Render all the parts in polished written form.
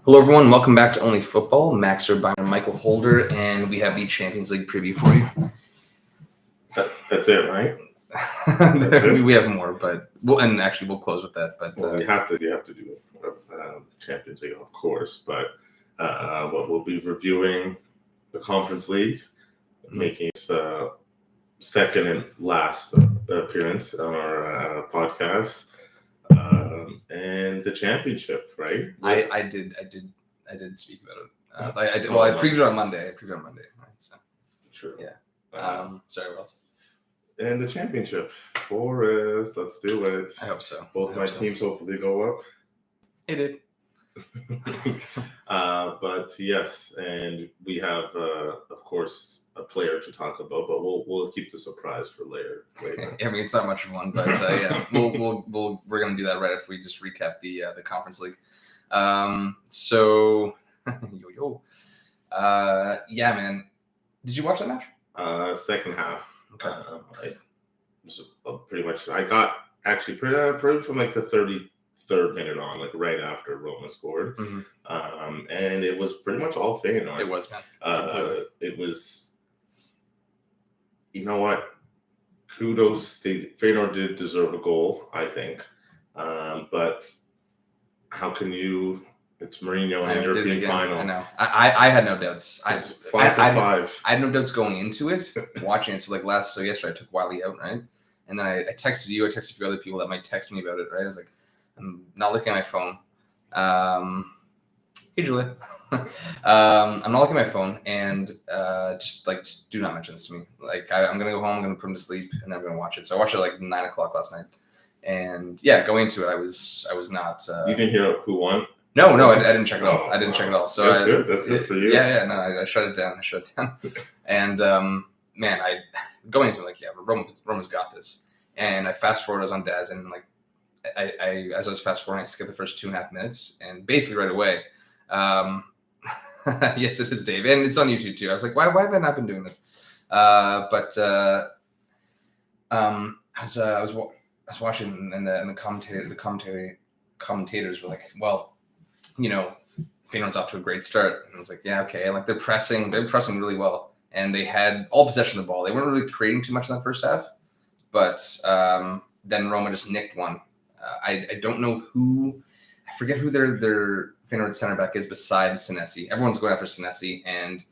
Hello, everyone. Welcome back to Only Football. Max Urbine and Michael Holder, and we have the Champions League preview for you. That's it, right? We have more, but we'll close with that. But you have to do Champions League, of course. But we'll be reviewing the Conference League, making its second and last appearance on our podcast. And the championship, right? I did speak about it. I previewed it on Monday. Right? So. True. Yeah. Sorry, what else? And the championship for us. Let's do it. I hope so. Both my teams hopefully go up. It did. But yes, and we have, of course, a player to talk about, but we'll keep the surprise for later. I mean, it's not much of one, but yeah, we're gonna do that right after we just recap the Conference League. So, yeah, man. Did you watch that match? Second half. Okay. Pretty much. I got actually pretty from like the 33rd minute on, like right after Roma scored, and it was pretty much all Feyenoord. It was, man. It was. You know what? Kudos. Feyenoord did deserve a goal, I think, but how can you? It's Mourinho in the European final. I know. I had no doubts. It's 5 for 5. I had no doubts going into it, watching it. So yesterday I took Wiley out, right? And then I texted you. I texted a few other people that might text me about it, right? I was like, I'm not looking at my phone. Hey, Julia. I'm not looking at my phone, and just do not mention this to me. Like, I'm gonna go home. I'm gonna put him to sleep, and then I'm gonna watch it. So I watched it like 9 o'clock last night, and yeah, going into it, I was not. You didn't hear who won? No, I didn't check it all. I didn't check it all. So that's good. That's good for you. Yeah. No, I shut it down. And man, going into it, like, yeah, Roma's got this. And I fast forward. I was on Daz, and like, I as I was fast forwarding, I skipped the first 2.5 minutes, and basically right away. Yes, it is Dave, and it's on YouTube too. I was like, why have I not been doing this? I was watching, and the commentators were like, well, you know, Feyenoord's off to a great start. And I was like, yeah, okay. Like, they're pressing really well, and they had all possession of the ball. They weren't really creating too much in that first half, but then Roma just nicked one. I don't know who. I forget who their Feyenoord center back is besides Senesi. Everyone's going after Senesi, and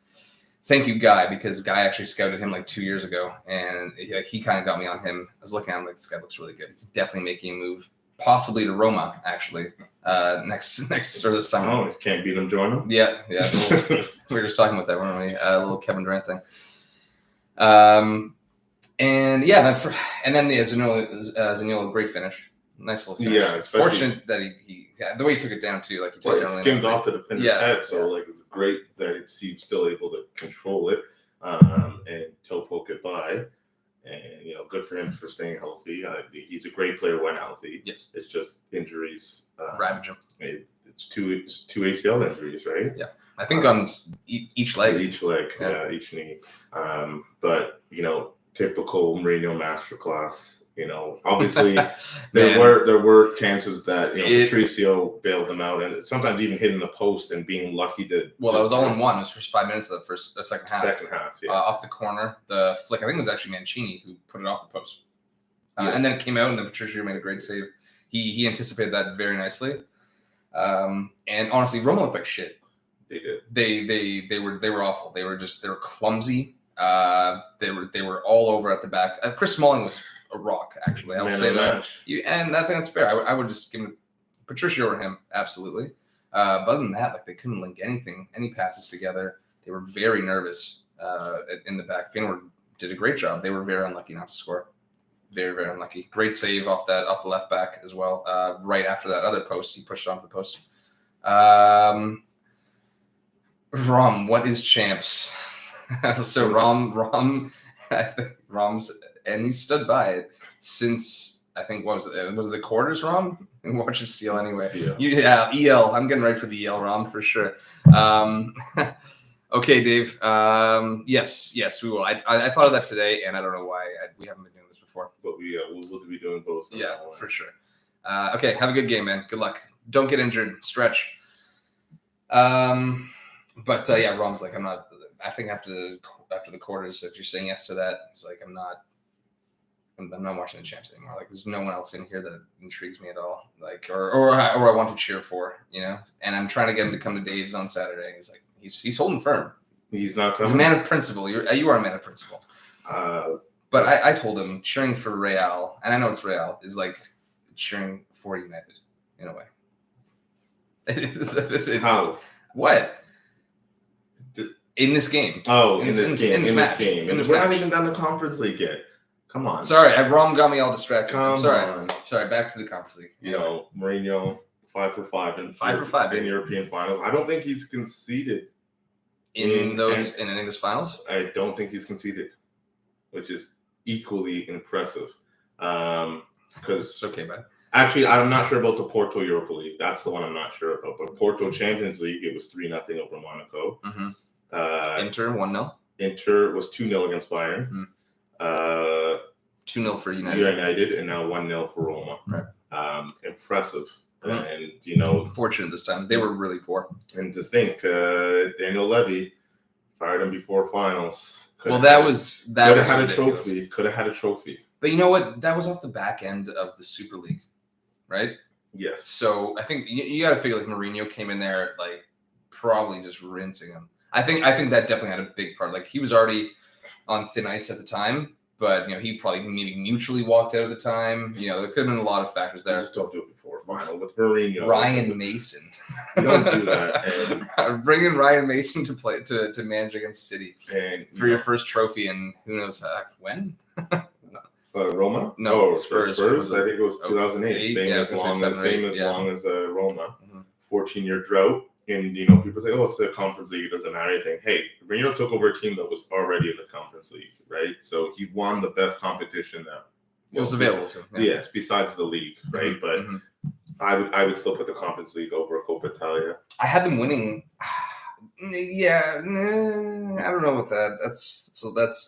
thank you, Guy, because Guy actually scouted him like 2 years ago, and he kind of got me on him. I was looking at him like, this guy looks really good. He's definitely making a move, possibly to Roma, actually, next or this summer. Oh, can't beat him, join him? Yeah. We were just talking about that, weren't we? A little Kevin Durant thing. And yeah, then Zaniolo, great finish. Nice little finish. Yeah, it's fortunate that he the way he took it down too. Like, it skimmed off to the finisher's head, so like, it's great that he's still able to control it and toe poke it by. And good for him for staying healthy. He's a great player when healthy. Yes, it's just injuries ravage him. It's two ACL injuries, right? Yeah, I think on each leg. Each leg, yeah, each knee. But typical Mourinho masterclass. Obviously there were chances that Patricio bailed them out, and sometimes even hitting the post and being lucky to. Well, that was all in one. It was first 5 minutes of the second half. Second half, yeah. Off the corner, the flick. I think it was actually Mancini who put it off the post, and then it came out, and then Patricio made a great save. He anticipated that very nicely, and honestly, Roma looked like shit. They did. They were awful. They were clumsy. They were all over at the back. Chris Smalling was a rock, actually. I will say that. And I think that's fair. I would just give Patricio over him, absolutely. But other than that, like, they couldn't link any passes together. They were very nervous in the back. Feyenoord did a great job. They were very unlucky not to score. Very, very unlucky. Great save off the left back as well. Right after that other post, he pushed onto the post. Rom, what is champs? So Rom's, and he stood by it since, I think, what was it? Was it the quarters, Rom? And watches CL anyway. Yeah, EL. I'm getting ready for the EL, Rom, for sure. Okay, Dave. Yes, we will. I thought of that today, and I don't know why we haven't been doing this before. But we'll be doing both. Yeah, for sure. Okay, have a good game, man. Good luck. Don't get injured. Stretch. But yeah, Rom's like, I'm not. I think after the quarters, if you're saying yes to that, he's like, I'm not watching the champs anymore. Like, there's no one else in here that intrigues me at all. Like, or I want to cheer for, And I'm trying to get him to come to Dave's on Saturday. He's like, he's holding firm. He's not coming. He's a man of principle. You are a man of principle. But I told him cheering for Real, and I know it's Real, is like cheering for United in a way. How? What? In this game. Oh, in this game. We're not even done the Conference League yet. Come on. Sorry, Rom got me all distracted. Sorry, back to the Conference League. Mourinho, 5 for 5 in European finals. I don't think he's conceded in any of those finals. I don't think he's conceded, which is equally impressive. Because it's okay, man. Actually, I'm not sure about the Porto Europa League. That's the one I'm not sure about. But Porto Champions League, it was 3-0 over Monaco. Mm-hmm. Inter 1-0. Inter was 2-0 against Bayern. Mm-hmm. 2-0 for United, and now 1-0 for Roma. Right. Impressive. Mm-hmm. And fortunate this time. They were really poor. And to think, Daniel Levy fired him before finals. Could have had a trophy. Could have had a trophy. But you know what? That was off the back end of the Super League, right? Yes. So I think you got to figure like Mourinho came in there like probably just rinsing him. I think that definitely had a big part. Like he was already on thin ice at the time, but he probably maybe mutually walked out at the time. There could have been a lot of factors there. Just don't do it before final with Mourinho. Ryan Mason. Don't do that. Bring in Ryan Mason to play to manage against City for your first trophy, and who knows when. Roma? No, Spurs. I think it was 2008. Same as long as Roma. Mm-hmm. 14-year drought. And, people say, it's the Conference League. It doesn't matter anything. Hey, Mourinho took over a team that was already in the Conference League, right? So he won the best competition that was available to him. Yeah. Yes, besides the league, right? Mm-hmm. But I would still put the Conference League over Coppa Italia. I had them winning. Yeah, I don't know about that. I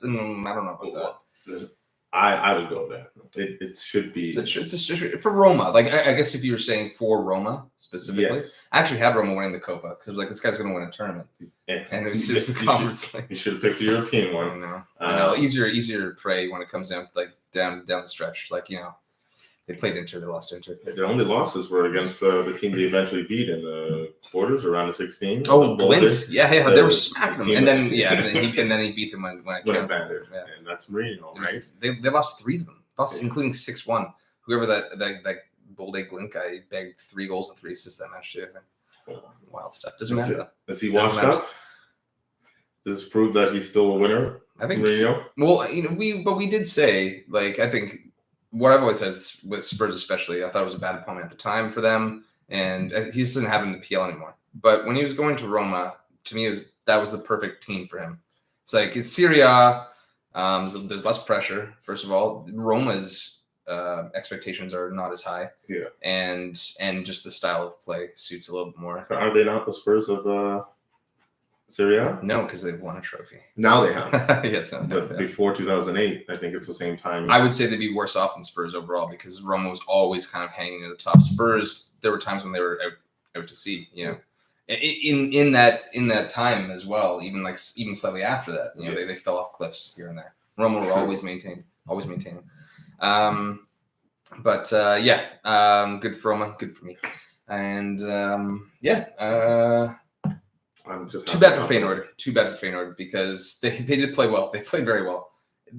don't know about that. I would go there. It should be. It's for Roma. Like I guess if you were saying for Roma specifically, yes. I actually had Roma winning the Copa because I was like, this guy's going to win a tournament, and it was the Conference League. You should have picked the European one. I know. Easier to pray when it comes down the stretch. Like they played Inter, they lost Inter. Their only losses were against the team they eventually beat in the quarters around the 16. Oh, Glint. Yeah, they were smacking them, and then he beat them when it mattered. Yeah. And that's Mourinho, right? They lost 3 to them, including 6-1. Whoever that Bolde Glint guy bagged 3 goals and 3 assists that match too. Wild stuff. Doesn't matter though. Is he washed up? Does this prove that he's still a winner? I think Mourinho. Well, we did say I think. What I've always said is with Spurs especially, I thought it was a bad opponent at the time for them, and he just didn't have him in the PL anymore. But when he was going to Roma, to me, that was the perfect team for him. It's like it's Serie A, there's less pressure, first of all. Roma's expectations are not as high. Yeah. And just the style of play suits a little bit more. But are they not the Spurs of Serie A? No, because they've won a trophy. Now they have. Yes. But before 2008, I think it's the same time. I would say they'd be worse off than Spurs overall because Roma was always kind of hanging near the top. Spurs, there were times when they were out to sea, In that time as well, even slightly after that, they fell off cliffs here and there. Roma were always maintaining. But good for Roma, good for me, and I'm just too bad for Feyenoord because they did play well. They played very well.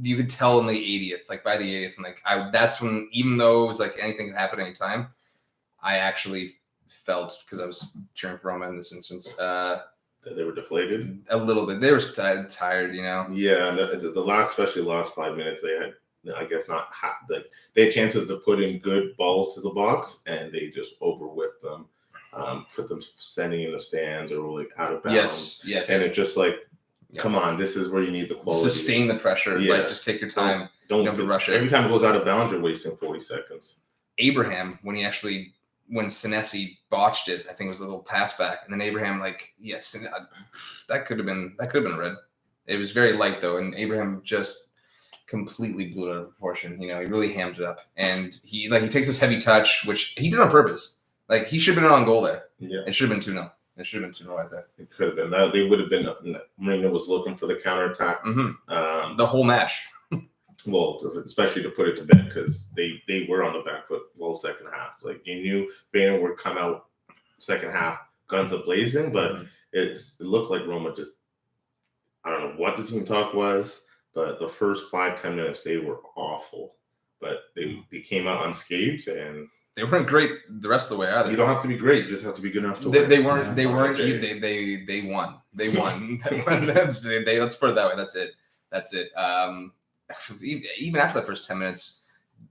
You could tell in the 80th, by the 80th, that's when, even though it was anything could happen anytime, I actually felt, because I was cheering for Roma in this instance, that they were deflated a little bit. They were tired, Yeah, and especially the last 5 minutes, they had, I guess, they had chances to put in good balls to the box, and they just overwhipped them. Put them standing in the stands or out of bounds. Yes. And it's just come on, this is where you need the quality. Sustain the pressure. Yeah. Just take your time. Don't rush it. Every time it goes out of bounds, you're wasting 40 seconds. Abraham, when Senesi botched it, I think it was a little pass back, and then Abraham, that could have been a red. It was very light though, and Abraham just completely blew it out of proportion. He really hammed it up, and he takes this heavy touch, which he did on purpose. He should have been on goal there. Yeah. It should have been 2-0. It should have been 2-0 right there. It could have been that. They would have been. Mourinho was looking for the counterattack. The whole match. Well, especially to put it to bed because they were on the back foot the whole second half. Like you knew Feyenoord would come out second half guns a blazing, but it looked like Roma just. I don't know what the team talk was, but the first 5-10 minutes they were awful. But they came out unscathed and. They weren't great the rest of the way either. You don't have to be great; you just have to be good enough to win. They weren't. They weren't. They won. They won. they let's put it that way. That's it. Even after the first 10 minutes,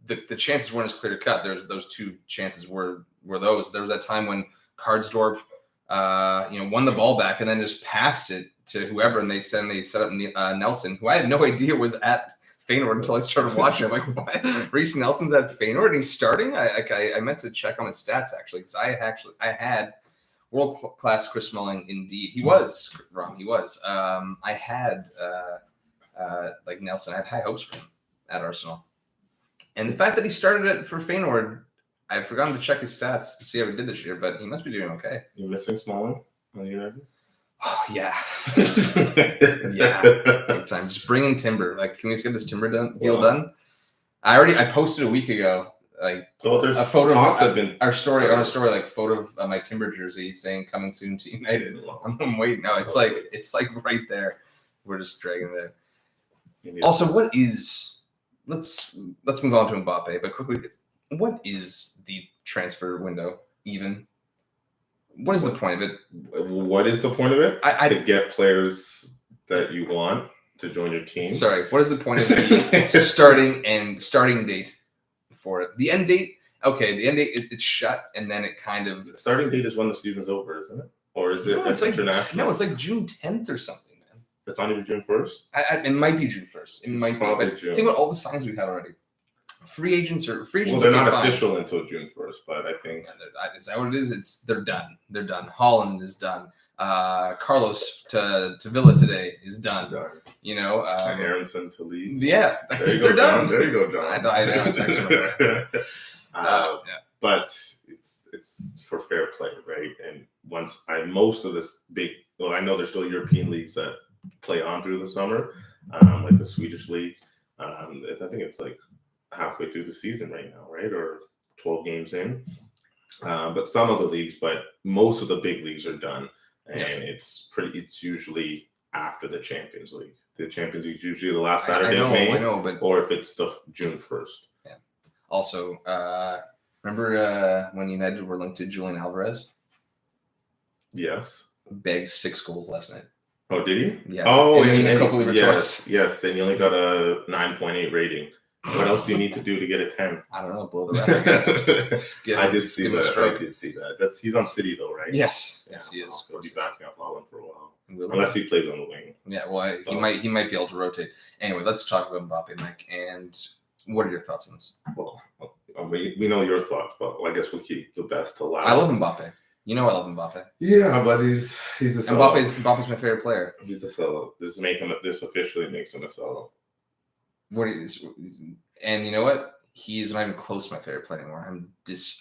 the chances weren't as clear to cut. There's those two chances were those. There was that time when Karsdorp, won the ball back and then just passed it to whoever, and they set up Nelson, who I had no idea was at Feyenoord until I started watching. I'm like, what? Reece Nelson's at Feyenoord and he's starting? I meant to check on his stats actually because I had world class Chris Smalling indeed. He was wrong. He was. I had like Nelson. I had high hopes for him at Arsenal, and the fact that he started it for Feyenoord, I've forgotten to check his stats to see how he did this year, but he must be doing okay. You missing Smalling on United? Oh yeah, yeah, big time. Just bring in Timber. Like, can we just get this Timber deal done? I posted a week ago, like there's a photo talks of have been our story, like photo of my Timber jersey saying "Coming soon to United." I'm waiting. No, it's like right there. We're just dragging it. Also, what is? Let's move on to Mbappe, but quickly, what is the transfer window even? What is the point of it? What is the point of it? To get players that you want to join your team. Sorry, what is the point of the starting date for it? The end date? Okay, the end date it's shut, and then it kind of. The starting date is when the season's over, isn't it? Or is it international? No, it's like June 10th or something, man. It's not even June 1st. It might be June 1st. It might be. But June. Think about all the signs we've had already. Free agents. Well, they're not official until June 1st, but I think is that what it is? They're done. They're done. Holland is done. Carlos to Villa today is done. You know, Aronson to Leeds. Yeah, they're done. There you go, John. I know. But it's for fair play, right? And most of this I know there's still European leagues that play on through the summer, like the Swedish league. I think it's like halfway through the season right now, right? Or 12 games in. But some of the leagues, but most of the big leagues are done. And it's usually after the Champions League. The Champions League is usually the last Saturday of May. I know, but or if it's the June 1st. Yeah. Also, remember when United were linked to Julian Alvarez? Yes. Bagged 6 goals last night. Oh, did he? Yeah. Oh, in the Copa Libertadores. Yes, and he only got a 9.8 rating. What else do you need to do to get a 10? I don't know. Blow the ref, I guess. I did see that. He's on City though, right? Yes, he is. He'll be backing up Holland for a while, Really? Unless he plays on the wing. Yeah, well, he might be able to rotate. Anyway, let's talk about Mbappe, Mike. And what are your thoughts on this? Well, we know your thoughts, but I guess we'll keep the best to last. I love Mbappe. You know I love Mbappe. Yeah, but he's a sellout. Mbappe's my favorite player. He's a sellout. This officially makes him a sellout. And you know what? He's not even close to my favorite player anymore.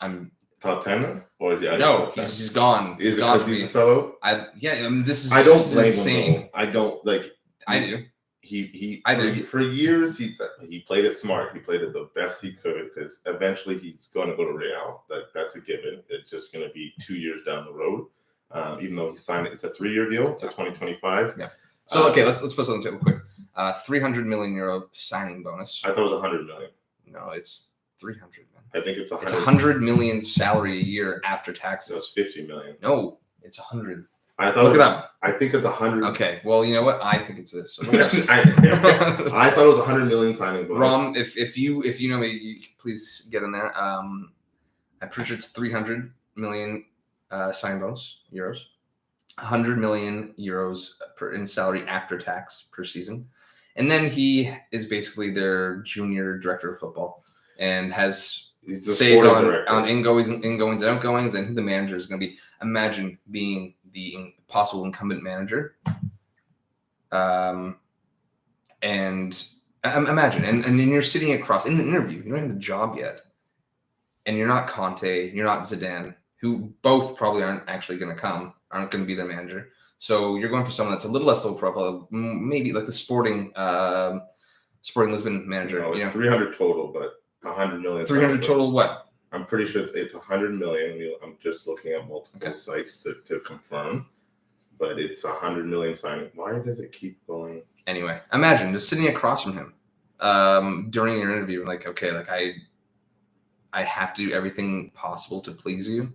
I'm top 10, or is he? No, he's gone. Is it because he's a sellout? This is. I don't blame insane. him. I don't like. I do. For years he played it smart. He played it the best he could because eventually he's going to go to Real. That's a given. It's just going to be 2 years down the road. Even though he signed it, it's a 3-year deal to 2025. Yeah. So okay, let's put something on the table quick. 300 million euro signing bonus. I thought it was 100 million. No, it's 300. Man. I think it's 100. It's 100 million salary a year after taxes. That's 50 million. No, it's 100. Look it up. I think it's 100. Okay, well, you know what? I think it's this. So I thought it was 100 million signing bonus. Rom, if you know me, please get in there. I'm pretty sure it's 300 million signing bonus euros, 100 million euros in salary after tax per season, and then he is basically their junior director of football and has stays on ingoings and outgoings, and who the manager is going to be. Imagine being the possible incumbent manager. And imagine, and then you're sitting across in the interview, you don't have the job yet. And you're not Conte, you're not Zidane, who both probably aren't actually going to come, aren't going to be their manager. So you're going for someone that's a little less low profile, maybe like the Sporting Lisbon manager. No, it's 300 total, but 100 million. 300 total. What? I'm pretty sure it's 100 million. I'm just looking at multiple sites to confirm, but it's 100 million signing. Why does it keep going? Anyway, imagine just sitting across from him during your interview, like, okay, like I have to do everything possible to please you.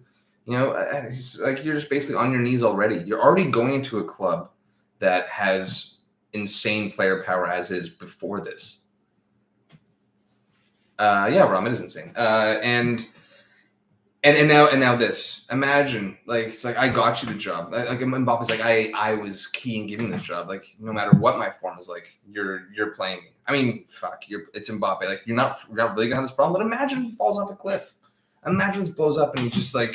You know, he's like, you're just basically on your knees already. You're already going into a club that has insane player power as is before this. Yeah, Rom, it is insane. And now this. Imagine, like, it's like, I got you the job. Like Mbappe's like, I was key in giving this job. Like, no matter what my form is like, you're playing me. I mean, fuck, it's Mbappe. Like, you're not really gonna have this problem. But imagine he falls off a cliff. Imagine this blows up and he's just like,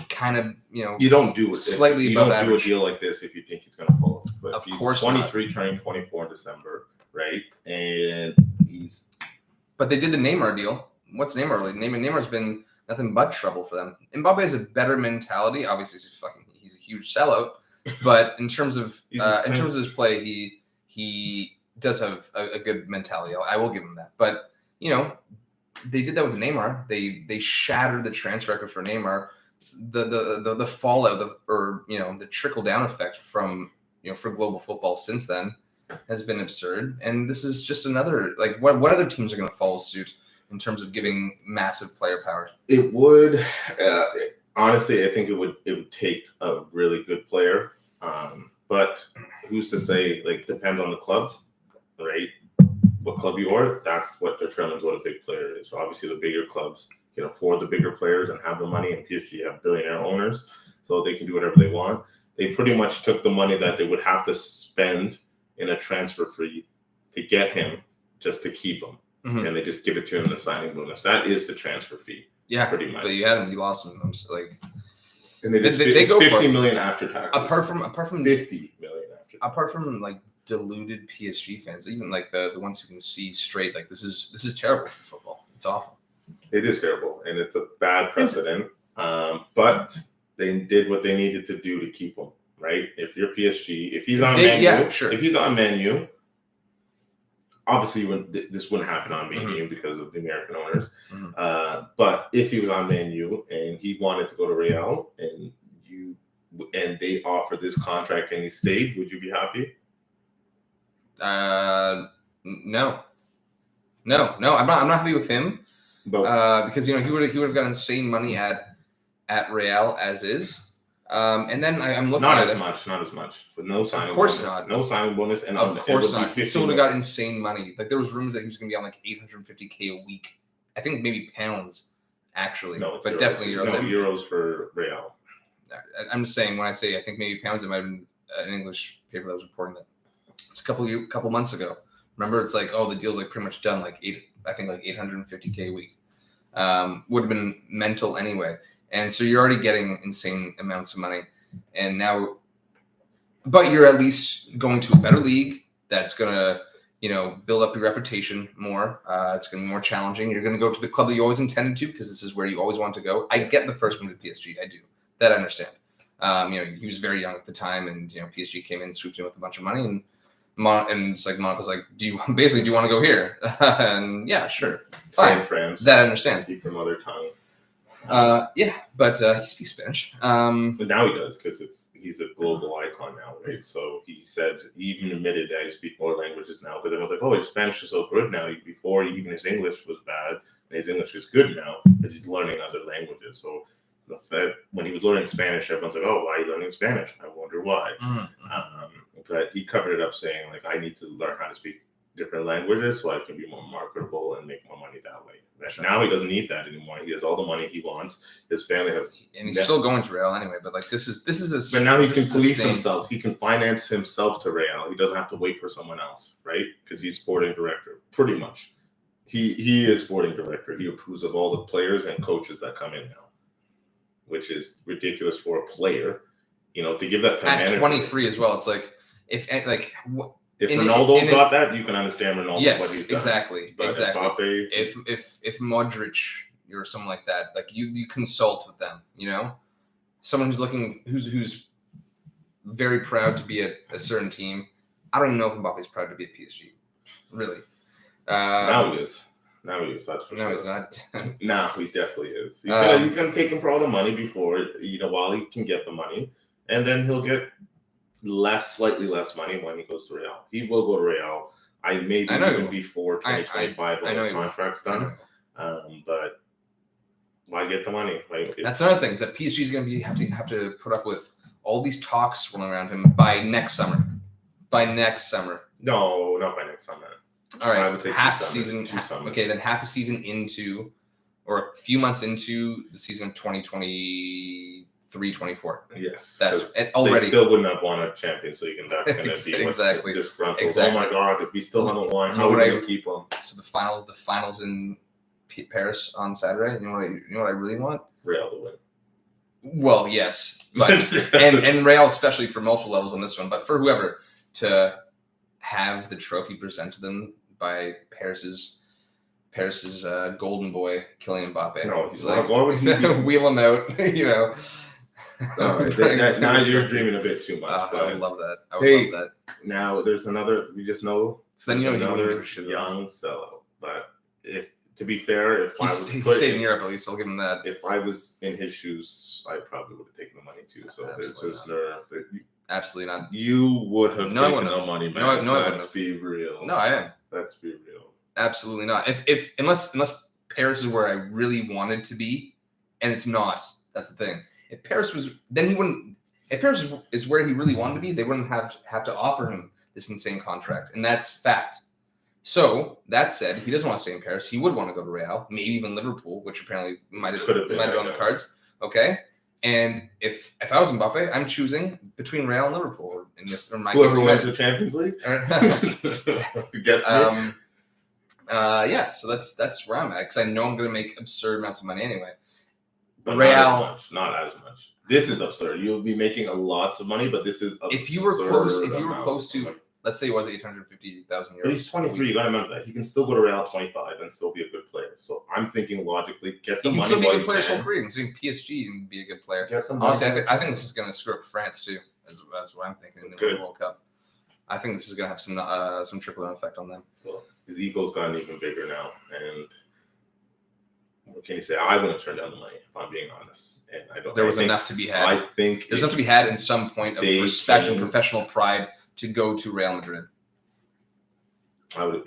kind of, you know, you don't do it slightly you above don't average. Do a deal like this if you think he's gonna fall off. But of he's course 23, not. turning 24 in December, right? And he's. But they did the Neymar deal. What's Neymar like? Neymar's been nothing but trouble for them. Mbappe has a better mentality. Obviously, he's a huge sellout. But in terms of his play, he does have a good mentality. I will give him that. But you know, they did that with Neymar. They shattered the transfer record for Neymar. The fallout the trickle down effect from for global football since then has been absurd. And this is just another, like, what other teams are going to follow suit in terms of giving massive player power? It would honestly, I think it would take a really good player. But who's to say? Like, depends on the club, right? What club you are, that's what determines what a big player is. So obviously, the bigger clubs can afford the bigger players and have the money, and PSG have billionaire owners, so they can do whatever they want. They pretty much took the money that they would have to spend in a transfer fee to get him just to keep him, and they just give it to him in the signing bonus. That is the transfer fee. Yeah, pretty much. But you lost him. So like, and they go 50 million after taxes. Apart from 50 million after. Apart from like deluded PSG fans, even like the ones who can see straight, like this is terrible for football. It's awful. It is terrible, and it's a bad precedent. But they did what they needed to do to keep him, right? If you're PSG, if he's on Man U, if he's on Man U, obviously this wouldn't happen on Man U because of the American owners. But if he was on Man U and he wanted to go to Real and they offered this contract and he stayed, would you be happy? No. I'm not happy with him. But, because he would have got insane money at Real as is. And then I'm looking not at as much, with no signing. Of course bonus, not. No signing bonus, and of course not. He still would have got insane money. Like there was rumors that he was going to be on like $850K a week. I think maybe pounds, actually. No, but euros. Definitely euros. No, euros for Real. I'm just saying, when I say I think maybe pounds, it might have been an English paper that was reporting that. It's a couple months ago. Remember, it's like, the deal's like pretty much done. Like $850K a week. Would have been mental anyway. And so you're already getting insane amounts of money. And now, but you're at least going to a better league that's going to, build up your reputation more. It's going to be more challenging. You're going to go to the club that you always intended to, because this is where you always want to go. I get the first move to PSG. I do. That I understand. He was very young at the time, and, PSG came in, swooped in with a bunch of money, and it's like Monaco's like, do you want to go here? And yeah, sure, fine. France. That I understand. Keep your mother tongue. Yeah, but he speaks Spanish. But now he does, because he's a global icon now, right? So he even admitted that he speaks more languages now, because everyone's like, oh, his Spanish is so good now. Before, even his English was bad, and his English is good now because he's learning other languages. So when he was learning Spanish, everyone's like, oh, why are you learning Spanish? I wonder why. But he covered it up saying, like, I need to learn how to speak different languages so I can be more marketable and make more money that way. Sure. Now he doesn't need that anymore. He has all the money he wants. His family has, and he's still going to Real anyway. But like this is But now he can police himself. He can finance himself to Real. He doesn't have to wait for someone else, right? Because he's sporting director, pretty much. He is sporting director. He approves of all the players and coaches that come in now, which is ridiculous for a player. To give that to at manager. 23 as well. It's like if Ronaldo got that, you can understand Ronaldo. Yes, what he's done. Exactly. But Mbappe, if Modric or someone like that, like you consult with them, someone who's looking, who's very proud to be at a certain team. I don't even know if Mbappe's proud to be at PSG. Really. Now he is. That's for sure. No, he's not. No, he definitely is. He's gonna take him for all the money before, while he can get the money, and then he'll get slightly less money when he goes to Real. He will go to Real. Even before 2025 when his contract's done. But why get the money? That's another thing, is that PSG is going to have to put up with all these talks swirling around him by next summer. No, not by next summer. All right, I would say half 2 season. summers. Okay, then half a season into, or a few months into the season of 2023-24. Yes, that's already. They still wouldn't have won a Champions League, and that's going to be exactly disgruntled. Exactly. Oh my God, if we still haven't won, how are we going to keep them? So the finals in Paris on Saturday. You know what I really want? Real to win. Well, yes, but and Real especially for multiple levels on this one, but for whoever to have the trophy presented to them by Paris's golden boy, Kylian Mbappe. No, he's like, why would he wheel him out? All right, now you're dreaming a bit too much. I would love that. Love that. Now there's another. We just know. So then another young sellout. But to be fair, if he stayed in Europe, at least I'll give him that. If I was in his shoes, I probably would have taken the money too. So absolutely not. You would have taken the money, man. Let's be real. No, I am. Let's be real. Absolutely not. Unless Paris is where I really wanted to be, and it's not. That's the thing. If Paris was, then he wouldn't. If Paris is where he really wanted to be, they wouldn't have to offer him this insane contract, and that's fact. So that said, he doesn't want to stay in Paris. He would want to go to Real, maybe even Liverpool, which apparently might have been on the cards. Okay, and if I was Mbappe, I'm choosing between Real and Liverpool. Whoever wins the Champions League gets me. Yeah, so that's where I'm at, because I know I'm going to make absurd amounts of money anyway. But Real, not as much. This is absurd. You'll be making lots of money, but this is absurd. If you were close to, let's say it was 850,000 euros. But he's 23. You got to remember that he can still go to Real 25 and still be a good player. So I'm thinking logically, get the money. He can still be a good player his whole career. He can still be PSG and be a good player. Honestly, I think this is going to screw up France too. That's what I'm thinking in the World Cup. I think this is going to have some trickle-down effect on them. Well, his ego's gotten even bigger now, and what can you say? I wouldn't turn down the money, if I'm being honest. And I don't. There was enough to be had. I think there's enough to be had in some point of respect and professional pride to go to Real Madrid.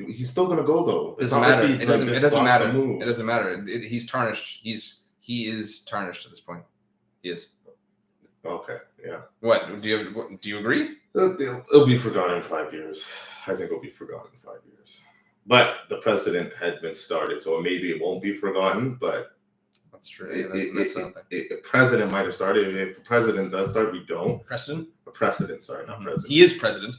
He's still going to go though. It doesn't matter. It doesn't matter. It doesn't matter. He's tarnished. He is tarnished at this point. He is. Okay. Yeah. What do you agree? It'll be forgotten in 5 years. I think it'll be forgotten in 5 years. But the precedent had been started, so maybe it won't be forgotten. But that's true. That's something. A president might have started. If a president does start, we don't. Precedent? A precedent. Sorry, not president. He is president.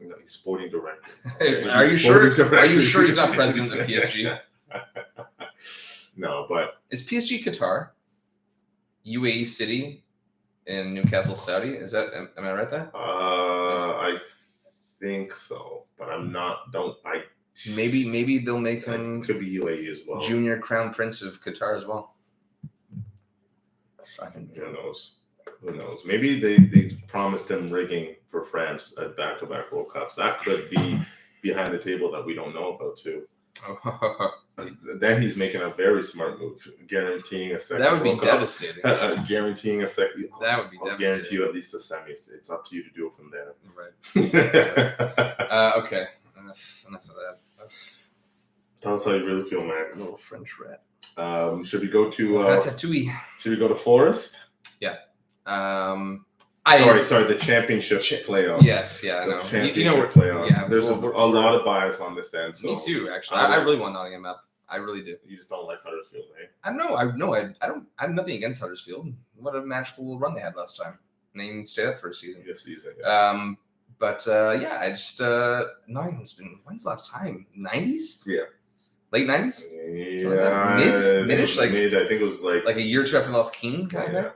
No, he's sporting director. Are you sure? Are you sure he's not president of PSG? No, but is PSG Qatar, UAE City, in Newcastle, Saudi? Is that? Am I right there? I think so, but I'm not. Maybe they'll make him. It could be UAE as well. Junior Crown Prince of Qatar as well. Who knows? Who knows? Maybe they promised him rigging for France at back-to-back World Cups. That could be behind the table that we don't know about too. Then he's making a very smart move, guaranteeing a second. That would be devastating. Guaranteeing a second. That would be devastating. Guarantee you at least the semis. It's up to you to do it from there. Right. Okay. Enough of that. Tell us how you really feel, Max. Little French rat. Should we go to Ratatouille? Should we go to Forest? Yeah. Sorry, the championship playoff. Yes, yeah, I know. Championship playoff. Yeah, there's a lot of bias on this end. So me too, actually. I really want Nottingham up. I really do. You just don't like Huddersfield, eh? I have nothing against Huddersfield. What a magical run they had last time. And they even stayed up for a season. This season, yeah. I just Nottingham's been, when's the last time? 90s? Yeah. Late 90s? Yeah. Mid-ish? I think it was like a year or two after they lost Keane, kind of?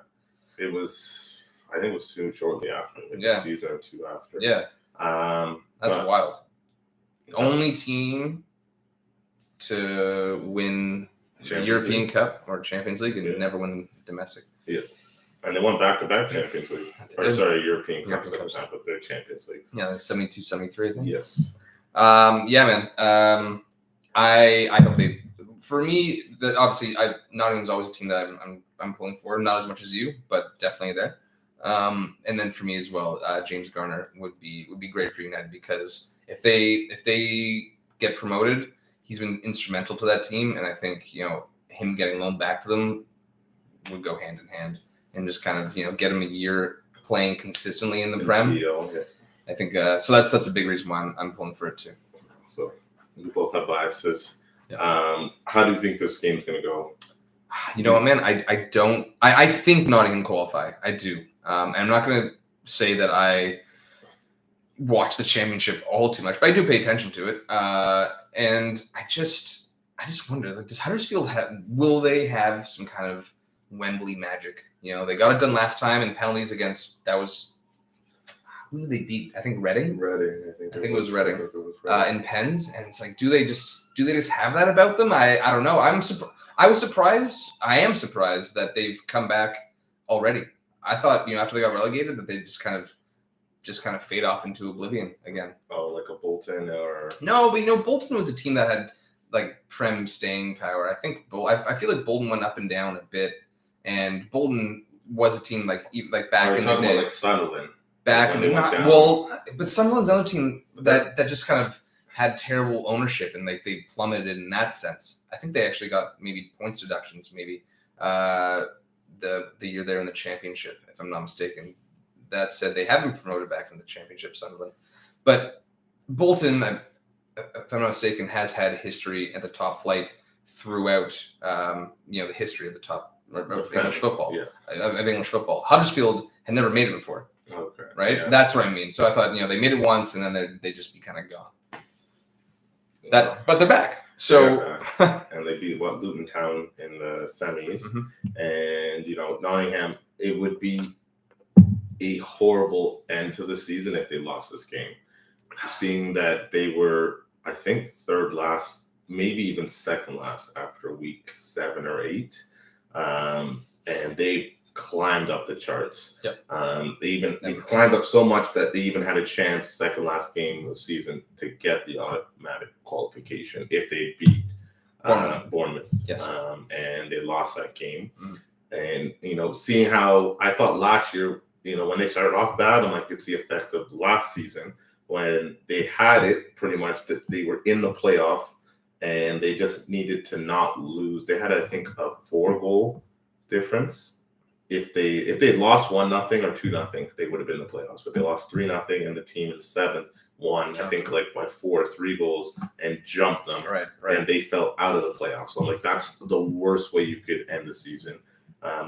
It was, I think it was shortly after. A season or two after. Yeah. That's wild. Only team to win the European Cup or Champions League and never win domestic. Yeah. And they won back-to-back Champions League. European Cups at the time, but they're Champions League. Yeah, like 72, 73, I think. Yes. Yeah, man. I hope they. For me, obviously, Nottingham's always a team that I'm pulling for. Not as much as you, but definitely there. And then for me as well, James Garner would be great for United, because if they get promoted, he's been instrumental to that team, and I think him getting loaned back to them would go hand in hand, and just kind of get him a year playing consistently in the Prem. I think so. That's a big reason why I'm pulling for it too. So we both have biases. Yeah. How do you think this game's going to go? You know what, man? I think Nottingham qualify. I do. I'm not going to say that I watch the championship all too much, but I do pay attention to it. And I just wonder, like, does Huddersfield will they have some kind of Wembley magic? They got it done last time in penalties against, who did they beat? I think Reading. I think it was Reading. In pens, and it's like, do they just have that about them? I don't know. I am surprised that they've come back already. I thought, after they got relegated, that they just kind of fade off into oblivion again. Oh, like a Bolton or no, but Bolton was a team that had like Prem staying power. I think I feel like Bolton went up and down a bit, and Bolton was a team like back in the day, like Sunderland. Back in the but Sunderland's another team that just kind of had terrible ownership, and they plummeted in that sense. I think they actually got maybe points deductions, maybe the year they're in the championship, if I'm not mistaken. That said, they haven't promoted back into the championship, Sunderland. But Bolton, if I'm not mistaken, has had history at the top flight throughout the history of the top of English football. Yeah. Of English football. Huddersfield had never made it before. Okay. Right? Yeah. That's what I mean. So I thought, they made it once, and then they just be kind of gone. But they're back. So and they beat Luton Town in the semis. Mm-hmm. And Nottingham, it would be a horrible end to the season if they lost this game. Seeing that they were, I think, third last, maybe even second last after week 7 or 8. And they climbed up the charts. Yep. They climbed up so much that they even had a chance second last game of the season to get the automatic qualification if they beat Bournemouth. Yes. And they lost that game. Mm-hmm. And seeing how I thought last year, when they started off bad, I'm like, it's the effect of last season when they had it pretty much that they were in the playoff and they just needed to not lose. They had, I think, a 4-goal difference. If they lost 1-0 or 2-0, they would have been in the playoffs. But they lost 3-0, and the team in 7th won, I think, like by 4 or 3 goals and jumped them. Right. And they fell out of the playoffs. So like that's the worst way you could end the season,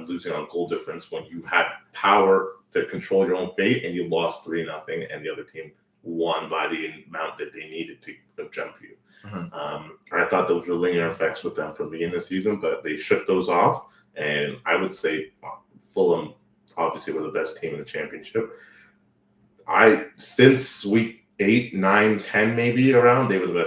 losing on goal difference when you had power to control your own fate and you lost 3-0, and the other team won by the amount that they needed to jump you. Mm-hmm. I thought those were linear effects with them from the beginning of the season, but they shook those off, and I would say Fulham obviously were the best team in the championship. Since week 8, 9, 10 maybe around, they were the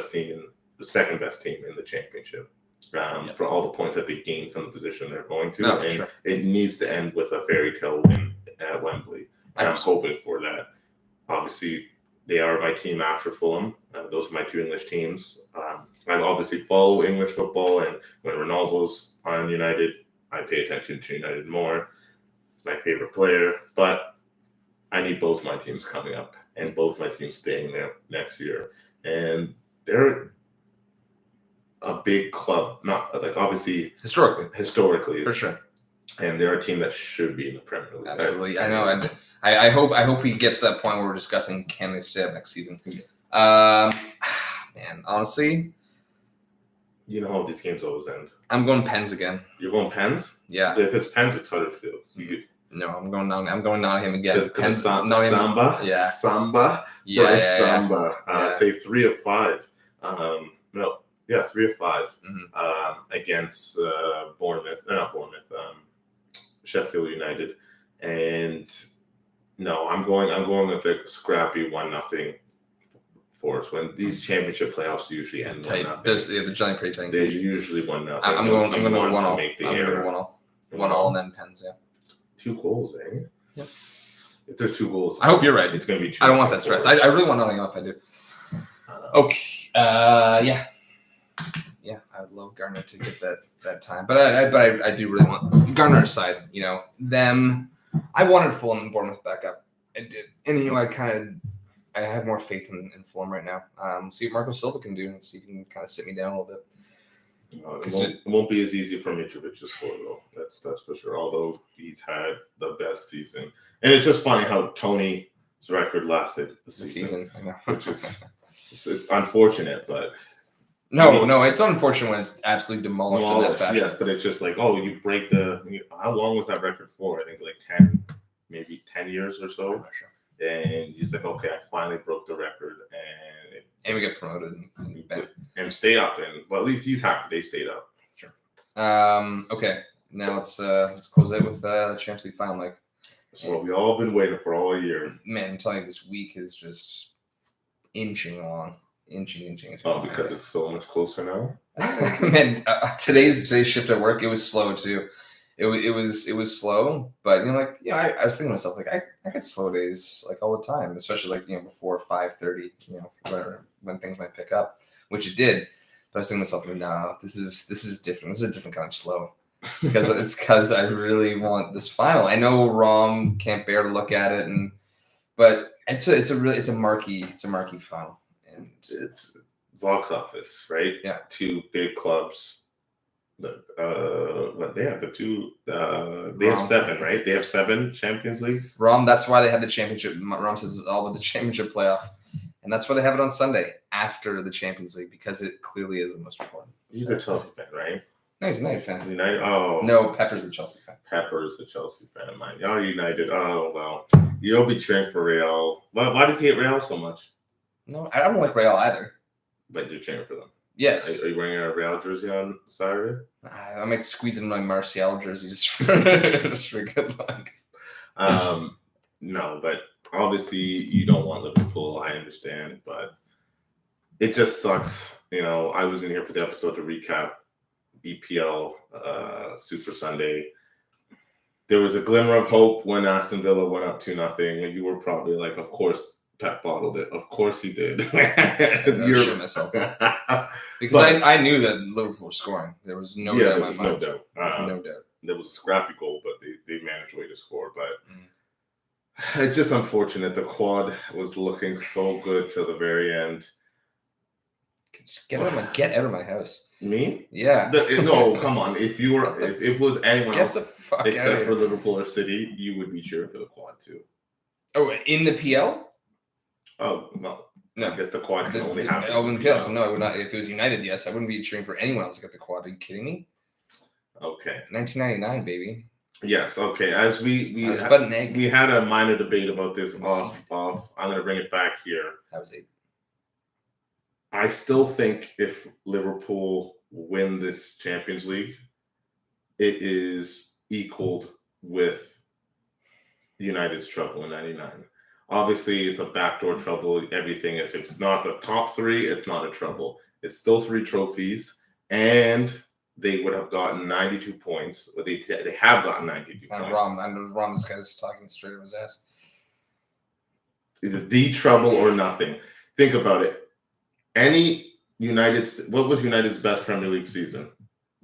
second best team in the championship. For all the points that they gained from the position they're going to. No, and sure. It needs to end with a fairy tale win at Wembley. I'm hoping for that. Obviously, they are my team after Fulham. Those are my 2 English teams. I obviously follow English football, and when Ronaldo's on United, I pay attention to United more. He's my favorite player, but I need both my teams coming up and both my teams staying there next year. And they're a big club, not like obviously historically for sure, and they're a team that should be in the Premier League. Absolutely, I know. And I hope we get to that point where we're discussing can they stay up next season. Man, honestly, how these games always end. I'm going Pens again. You're going Pens? Yeah. If it's Pens, it's Huddersfield. No, I'm going Nottingham again. Pens, Samba. Yeah. Samba. Yeah. Samba. Say 3 of 5. 3 of 5 against Sheffield United, and no, I'm going with the scrappy 1-0 Force. When these championship playoffs usually end 1-0, they're generally pretty tight. They're usually 1-0. I'm going to 1-1. Make the I'm going to 1-1, and then Pens. Yeah. 2 goals, eh? Yep. If there's 2 goals, I hope you're right. It's going to be 2. I don't want that stress. I really want Nottingham up. I do. Okay. Yeah. Yeah, I would love Garner to get that time, but I do really want Garner aside. You know them. I wanted Fulham and Bournemouth back up. I did, and you know I have more faith in Fulham right now. See what Marco Silva can do, and see if he can kind of sit me down a little bit. It won't be as easy for Mitrovic to score though. That's for sure. Although he's had the best season, and it's just funny how Tony's record lasted the season. I know. Which is it's unfortunate, but no, it's unfortunate when it's absolutely demolished in that fashion. Yes, but it's just like, you break how long was that record for? I think like 10, maybe 10 years or so. I'm not sure. And he's like, okay, I finally broke the record, and we get promoted and stay up. And well, at least he's happy they stayed up. Sure. Okay, now let's close out with the Champions League final. Like, that's what we all been waiting for all year. Man, I'm telling you, this week is just inching along. Inching. Oh, because it's so much closer now. Man, today's shift at work, it was slow too. It was slow, but I was thinking to myself, like, I get slow days like all the time, especially like before 5:30, whatever, when things might pick up, which it did. But I was thinking to myself, no, this is different. This is a different kind of slow. It's because I really want this final. I know Rom can't bear to look at it, but it's a marquee final. And it's box office, right? Yeah. 2 big clubs. They have the 2. They have 7, right? They have 7 Champions Leagues. Rom, that's why they had the championship. Rom says it's all about the championship playoff, and that's why they have it on Sunday after the Champions League, because it clearly is the most important. He's a Chelsea fan, right? No, he's a United fan. United. Oh no, Pepper's the Chelsea fan. Pepper's the Chelsea fan of mine. Y'all United. Oh well, you'll be cheering for Real. Why does he hate Real so much? No, I don't like Real either. But you're cheering for them. Yes. Are you wearing a Real jersey on Saturday? I might squeeze in my Martial jersey just for good luck. No, but obviously you don't want Liverpool. I understand, but it just sucks. I was in here for the episode to recap EPL Super Sunday. There was a glimmer of hope when Aston Villa went up 2-0, and you were probably like, of course. Pep bottled it. Of course he did. You're shit myself. Because I knew that Liverpool was scoring. There was no doubt in my mind. No doubt. No doubt. There was a scrappy goal, but they managed a way to score. But it's just unfortunate. The quad was looking so good till the very end. Get out of my house. Me? Yeah. No, come on. If it was anyone else except for Liverpool or City, you would be cheering for the quad too. Oh, in the PL? Oh, no. I guess the quad can only happen. Oh, in the PL, so no, I would not. If it was United, yes, I wouldn't be cheering for anyone else to get the quad. Are you kidding me? Okay. 1999, baby. Yes. Okay. As we had a minor debate about this off. I'm going to bring it back here. That was 8. I still think if Liverpool win this Champions League, it is equaled with United's treble in '99. Obviously, it's a backdoor treble. Everything. If it's not the top 3, it's not a treble. It's still 3 trophies, and they would have gotten 92 points. They have gotten 92 points. Rom, this guy's talking straight of his ass. Is it the treble or nothing? Think about it. What was United's best Premier League season?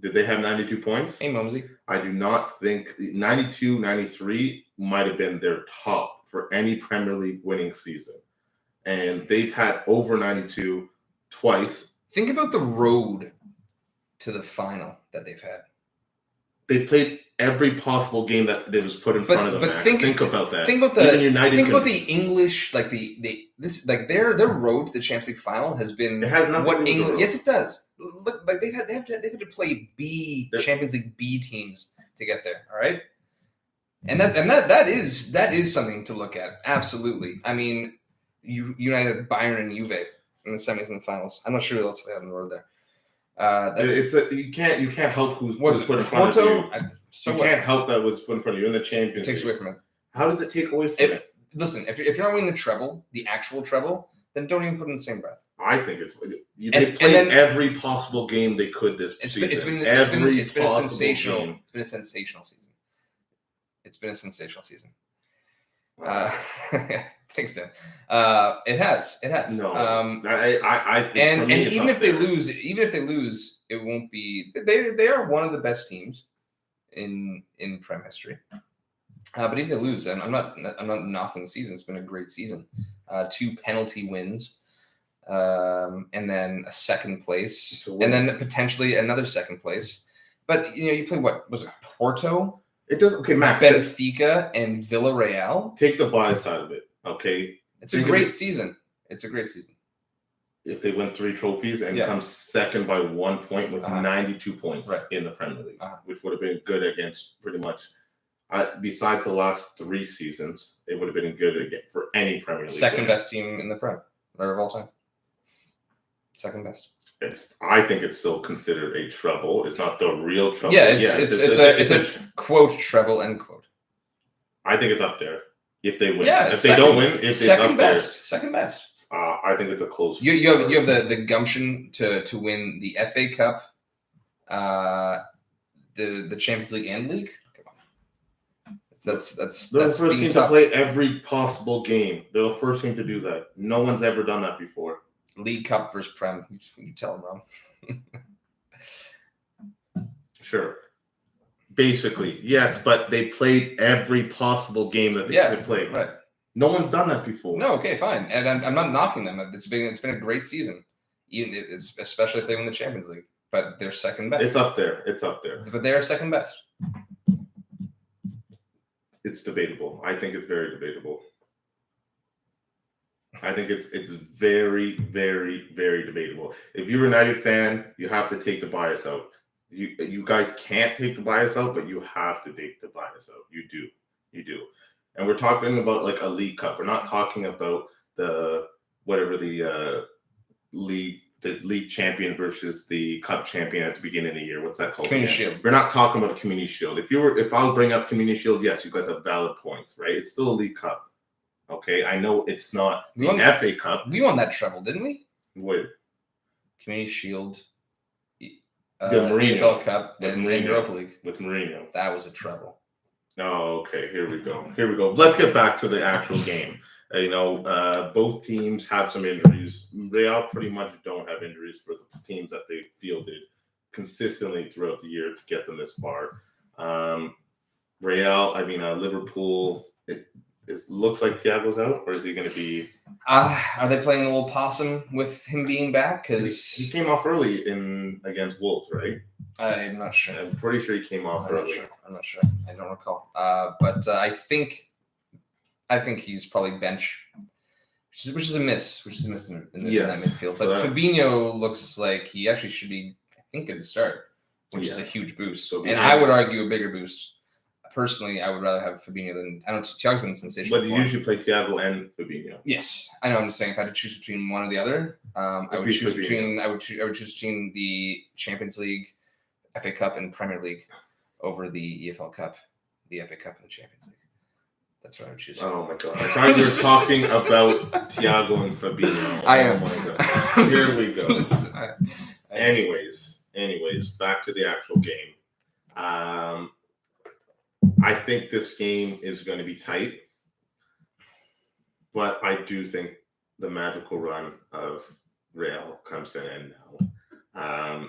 Did they have 92 points? Hey, Mumsy. I do not think 92, 93 might have been their top for any Premier League winning season. And they've had over 92 twice. Think about the road to the final that they've had. They played every possible game that was put in front of them. But think about that. Think about the English, like their road to the Champions League final has been. It has nothing to do with the road. Yes, it does. Look, like they've had to play Champions League B teams to get there. All right, and that is something to look at. Absolutely. I mean, United, Bayern, and Juve in the semis and the finals. I'm not sure what else they have in the road there. You can't help who's put in front of you. Can't help that was put in front of you in the Champions League. It takes away from it. How does it take away from it? Listen, if you're not winning the treble, the actual treble, then don't even put it in the same breath. I think they played every possible game they could this season. It's been a sensational. It's been a sensational season. It's been a sensational season. Wow. Thanks, Dan. It has. No, I think And for me, it's even up if they there. lose, it won't be. They are one of the best teams in Prem history. But if they lose, and I'm not knocking the season. It's been a great season. 2 penalty wins, and then a second place, and then potentially another second place. But you play what was it? Porto. It does okay, Max. Benfica and Villarreal. Take the bias out of it, okay? It's a great season. It's a great season. If they win 3 trophies and come second by 1 point with 92 points in the Premier League, which would have been good against pretty much. Besides the last 3 seasons, it would have been good again for any Premier League. Second best team in the Prem of all time. Second best. I think it's still considered a treble. It's not the real treble. Yeah, it's a quote treble end quote. I think it's up there if they win. Yeah, if they don't win, it's up there. Second best. I think it's a close. You have the gumption to win the FA Cup, the Champions League and League. Come on, they're the first team to play every possible game. They're the first team to do that. No one's ever done that before. League Cup versus Prem. You tell them wrong. Sure. Basically, yes, but they played every possible game that they could play. Right. No one's done that before. No, okay, fine. And I'm not knocking them. It's been a great season, especially if they win the Champions League. But they're second best. It's up there. But they are second best. It's debatable. I think it's very debatable. I think it's very, very, very debatable. If you're a United fan, you have to take the bias out. You guys can't take the bias out, but you have to take the bias out. You do. And we're talking about like a League Cup. We're not talking about the league champion versus the cup champion at the beginning of the year. What's that called? Community Shield. We're not talking about a Community Shield. If I'll bring up Community Shield, yes, you guys have valid points, right? It's still a League Cup. Okay, I know it's not the FA Cup. We won that treble, didn't we? Wait. Community Shield, the Mourinho EFL Cup, and Europa League. With Mourinho. That was a treble. Oh, okay. Here we go. Let's get back to the actual game. Both teams have some injuries. Real pretty much don't have injuries for the teams that they fielded consistently throughout the year to get them this far. Liverpool. It looks like Thiago's out, or is he going to be? Are they playing a little possum with him being back? Because he came off early against Wolves, right? I'm not sure. I'm pretty sure he came off early. I'm not sure. I don't recall. But I think he's probably bench, which is a miss. Which is a miss in that midfield. But Fabinho looks like he actually should be, I think, good to start, which is a huge boost. I would argue a bigger boost. Personally, I would rather have Fabinho than Thiago's been sensational. But you usually play Thiago and Fabinho. Yes, I know. I'm just saying, if I had to choose between one or the other, I would choose between the Champions League, FA Cup, and Premier League over the EFL Cup, the FA Cup, and the Champions League. That's what I would choose. Oh my god! I thought you were talking about Thiago and Fabinho. I am. Oh my god! Here we go. Anyways, back to the actual game. I think this game is going to be tight, but I do think the magical run of Real comes to an end now.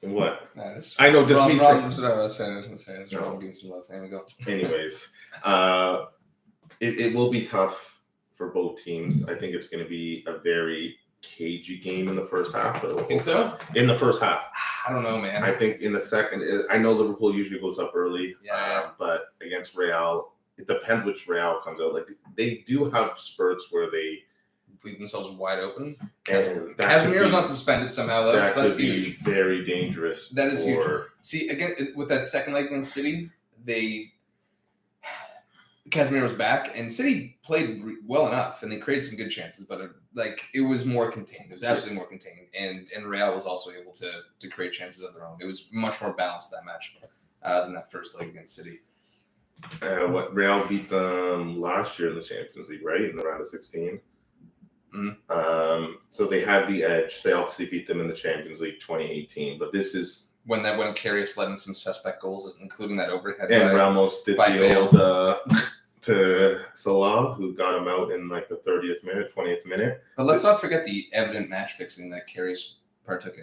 What? I know, just me saying. There we go. Anyways, it will be tough for both teams. I think it's going to be a very cagey game in the first half. I think so? In the first half. I don't know, man. I think in the second, I know Liverpool usually goes up early, but against Real, it depends which Real comes out. Like, they do have spurts where they leave themselves wide open. Casemiro's not suspended somehow. That's huge. Very dangerous. That is huge. See, again, with that second leg against City, Casemiro's back, and City played well enough, and they created some good chances, but it was more contained. It was absolutely more contained, and Real was also able to create chances of their own. It was much more balanced, that match, than that first leg against City. Real beat them last year in the Champions League, right? In the round of 16. Mm-hmm. So they have the edge. They obviously beat them in the Champions League 2018, but this is when Karius let in some suspect goals, including that overhead. And Ramos did the old to Salah, who got him out in like the 30th minute, 20th minute. But let's not forget the evident match fixing that Karius partook